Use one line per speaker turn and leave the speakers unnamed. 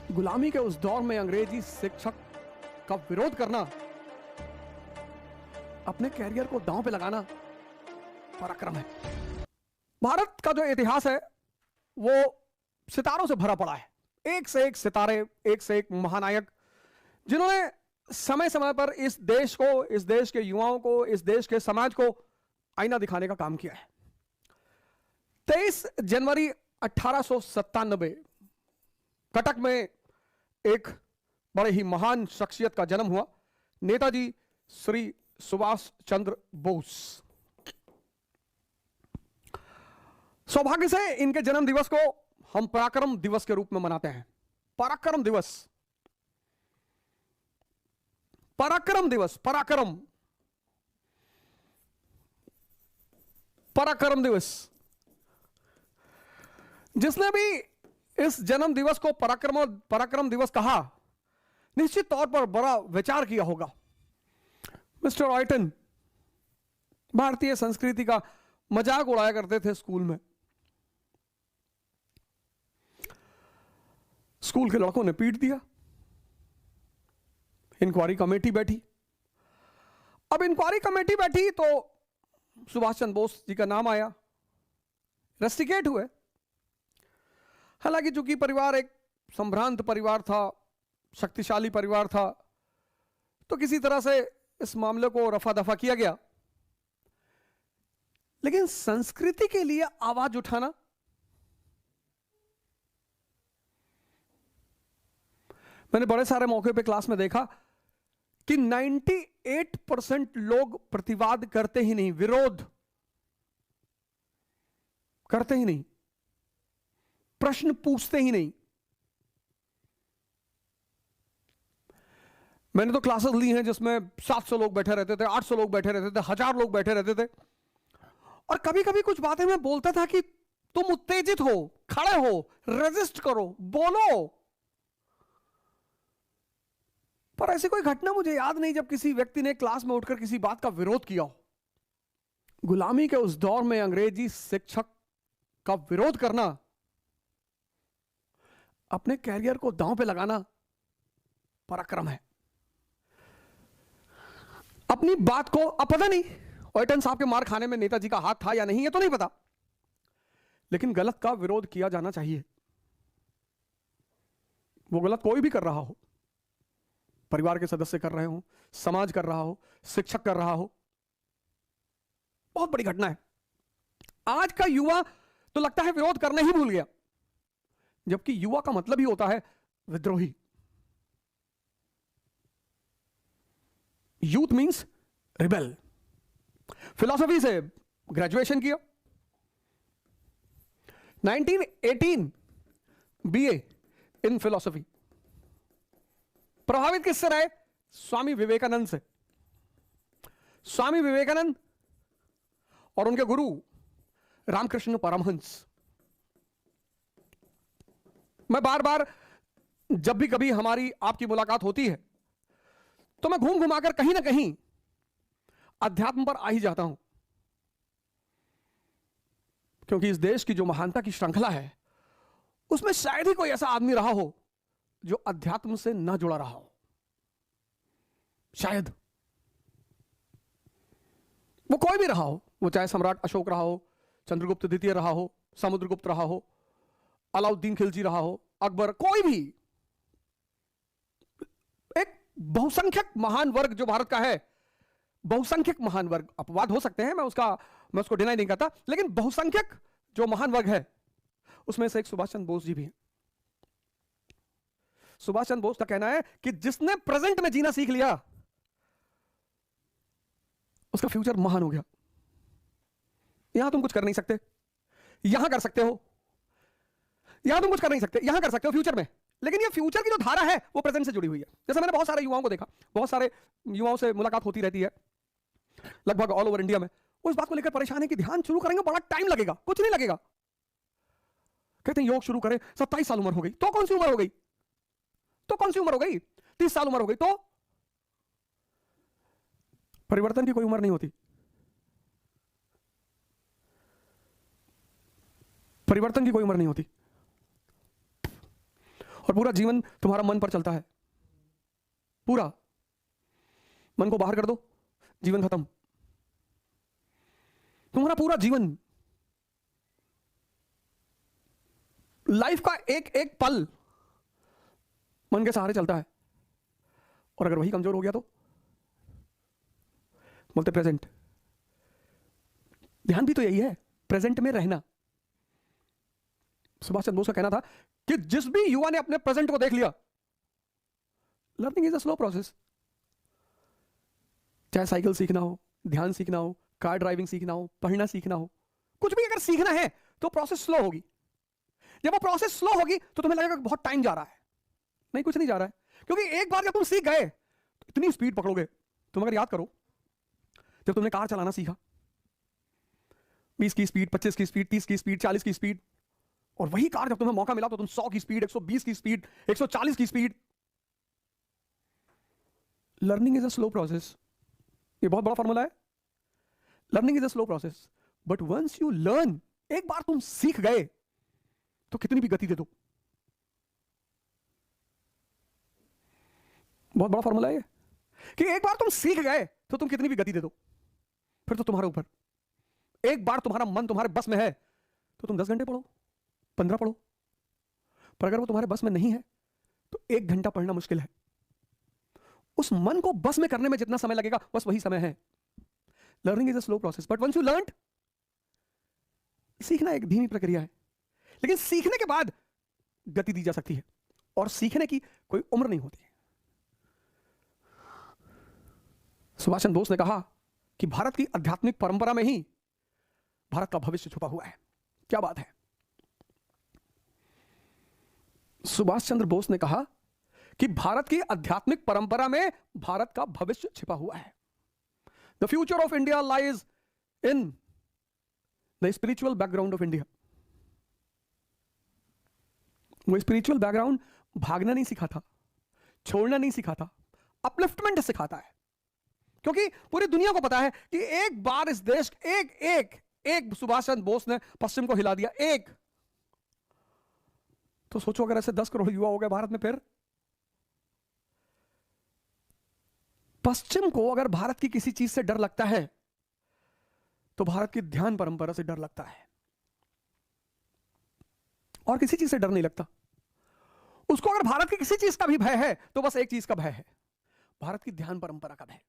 गुलामी के उस दौर में अंग्रेजी शिक्षक का विरोध करना, अपने कैरियर को दांव पे लगाना पराक्रम है। भारत का जो इतिहास है वो सितारों से भरा पड़ा है। एक से एक सितारे, एक से एक महानायक, जिन्होंने समय समय पर इस देश को, इस देश के युवाओं को, इस देश के समाज को आईना दिखाने का काम किया है। 23 जनवरी 1897 कटक में एक बड़े ही महान शख्सियत का जन्म हुआ, नेताजी श्री सुभाष चंद्र बोस। सौभाग्य से इनके जन्म दिवस को हम पराक्रम दिवस के रूप में मनाते हैं। पराक्रम दिवस, पराक्रम दिवस, पराक्रम, पराक्रम दिवस। जिसने भी इस जन्म दिवस को पराक्रम दिवस कहा, निश्चित तौर पर बड़ा विचार किया होगा। मिस्टर ऑयटन भारतीय संस्कृति का मजाक उड़ाया करते थे स्कूल में। स्कूल के लड़कों ने पीट दिया, इंक्वायरी कमेटी बैठी। अब इंक्वायरी कमेटी बैठी तो सुभाष चंद्र बोस जी का नाम आया, रेस्टिकेट हुए। हालांकि चूंकि परिवार एक संभ्रांत परिवार था, शक्तिशाली परिवार था, तो किसी तरह से इस मामले को रफा दफा किया गया। लेकिन संस्कृति के लिए आवाज उठाना, मैंने बड़े सारे मौके पे क्लास में देखा कि 98% लोग प्रतिवाद करते ही नहीं, विरोध करते ही नहीं, प्रश्न पूछते ही नहीं। मैंने तो क्लासेस ली हैं जिसमें 700 लोग बैठे रहते थे, 800 लोग बैठे रहते थे, 1000 लोग बैठे रहते थे। और कभी कभी कुछ बातें मैं बोलता था कि तुम उत्तेजित हो, खड़े हो, रेजिस्ट करो, बोलो। पर ऐसी कोई घटना मुझे याद नहीं जब किसी व्यक्ति ने क्लास में उठकर किसी बात का विरोध किया हो। गुलामी के उस दौर में अंग्रेजी शिक्षक का विरोध करना, अपने कैरियर को दांव पे लगाना पराक्रम है। अपनी बात को, अब पता नहीं ऑयटन साहब के मार खाने में नेताजी का हाथ था या नहीं, ये तो नहीं पता, लेकिन गलत का विरोध किया जाना चाहिए। वो गलत कोई भी कर रहा हो, परिवार के सदस्य कर रहे हो, समाज कर रहा हो, शिक्षक कर रहा हो, बहुत बड़ी घटना है। आज का युवा तो लगता है विरोध करना ही भूल गया, जबकि युवा का मतलब ही होता है विद्रोही। Youth means rebel. फिलॉसफी से ग्रेजुएशन किया, 1918 बीए इन फिलॉसफी। प्रभावित किससे रहे? स्वामी विवेकानंद से। स्वामी विवेकानंद और उनके गुरु रामकृष्ण परमहंस। मैं बार बार जब भी कभी हमारी आपकी मुलाकात होती है तो मैं घूम घुमाकर कहीं ना कहीं अध्यात्म पर आ ही जाता हूं, क्योंकि इस देश की जो महानता की श्रृंखला है उसमें शायद ही कोई ऐसा आदमी रहा हो जो अध्यात्म से ना जुड़ा रहा हो। शायद वो कोई भी रहा हो, वो चाहे सम्राट अशोक रहा हो, चंद्रगुप्त द्वितीय रहा हो, समुद्रगुप्त रहा हो, अलाउद्दीन खिलजी रहा हो, अकबर, कोई भी। एक बहुसंख्यक महान वर्ग जो भारत का है, बहुसंख्यक महान वर्ग, अपवाद हो सकते हैं, मैं उसको डिनाई नहीं करता, लेकिन बहुसंख्यक जो महान वर्ग है उसमें से एक सुभाष चंद्र बोस जी भी हैं। सुभाष चंद्र बोस का कहना है कि जिसने प्रेजेंट में जीना सीख लिया उसका फ्यूचर महान हो गया। यहां तुम कुछ कर नहीं सकते, यहां कर सकते हो, यहां तुम कुछ कर नहीं सकते, यहां कर सकते हो फ्यूचर में, लेकिन ये फ्यूचर की जो धारा है वो प्रेजेंट से जुड़ी हुई है। जैसे मैंने बहुत सारे युवाओं को देखा, बहुत सारे युवाओं से मुलाकात होती रहती है लगभग ऑल ओवर इंडिया में, वो इस बात को लेकर परेशान है कि ध्यान शुरू करेंगे बड़ा टाइम लगेगा। कुछ नहीं लगेगा। कहते हैं योग शुरू करें, 27 साल उम्र हो गई तो कौन सी उम्र हो गई, तो कौन सी उम्र हो गई, 30 साल उम्र हो गई तो। परिवर्तन की कोई उम्र नहीं होती, परिवर्तन की कोई उम्र नहीं होती। और पूरा जीवन तुम्हारा मन पर चलता है। पूरा मन को बाहर कर दो, जीवन खत्म। तुम्हारा पूरा जीवन, लाइफ का एक एक पल मन के सहारे चलता है। और अगर वही कमजोर हो गया तो बोलते प्रेजेंट। ध्यान भी तो यही है, प्रेजेंट में रहना। सुभाष चंद्र बोस का कहना था कि जिस भी युवा ने अपने प्रेजेंट को देख लिया, learning is a slow process. चाहे साइकिल सीखना हो, ध्यान सीखना हो, कार ड्राइविंग सीखना हो, पढ़ना सीखना हो, कुछ भी अगर सीखना है तो प्रोसेस स्लो होगी। जब वो प्रोसेस स्लो होगी तो तुम्हें लगेगा बहुत टाइम जा रहा है। नहीं, कुछ नहीं जा रहा है, क्योंकि एक बार जब तुम सीख गए तो इतनी स्पीड पकड़ोगे। तुम अगर याद करो, जब तुमने कार चलाना सीखा, 20 की स्पीड, 25 की स्पीड, 30 की स्पीड, 40 की स्पीड, और वही कार जब तुम्हें मौका मिला तो तुम 100 की स्पीड, 120 की स्पीड, 140 की speed. Learning is a slow process. ये बहुत बड़ा फॉर्मूला है। Learning is a slow process, but once you learn, एक बार तुम सीख गए तो कितनी भी गति दे दो। बहुत बड़ा फॉर्मूला है कि एक बार तुम सीख गए तो तुम कितनी भी गति दे दो, फिर तो तुम्हारे ऊपर। एक बार तुम्हारा मन तुम्हारे बस में है तो तुम 10 घंटे पढ़ो, 15 पढ़ो, पर अगर वो तुम्हारे बस में नहीं है तो 1 घंटा पढ़ना मुश्किल है। उस मन को बस में करने में जितना समय लगेगा बस वही समय है। Learning is a slow process, but once you learn, सीखना एक धीमी प्रक्रिया है, लेकिन सीखने के बाद गति दी जा सकती है, और सीखने की कोई उम्र नहीं होती। सुभाष चंद्र बोस ने कहा कि भारत की आध्यात्मिक परंपरा में ही भारत का भविष्य छुपा हुआ है। क्या बात है। सुभाष चंद्र बोस ने कहा कि भारत की आध्यात्मिक परंपरा में भारत का भविष्य छिपा हुआ है। The future of India lies in the spiritual background of India. वो स्पिरिचुअल बैकग्राउंड भागना नहीं सिखाता, छोड़ना नहीं सिखाता, अपलिफ्टमेंट सिखाता है। क्योंकि पूरी दुनिया को पता है कि एक बार इस देश एक सुभाष चंद्र बोस ने पश्चिम को हिला दिया, एक। तो सोचो अगर ऐसे 10 करोड़ युवा हो गए भारत में, फिर पश्चिम को अगर भारत की किसी चीज से डर लगता है तो भारत की ध्यान परंपरा से डर लगता है, और किसी चीज से डर नहीं लगता उसको। अगर भारत की किसी चीज का भी भय है तो बस एक चीज का भय है, भारत की ध्यान परंपरा का भय।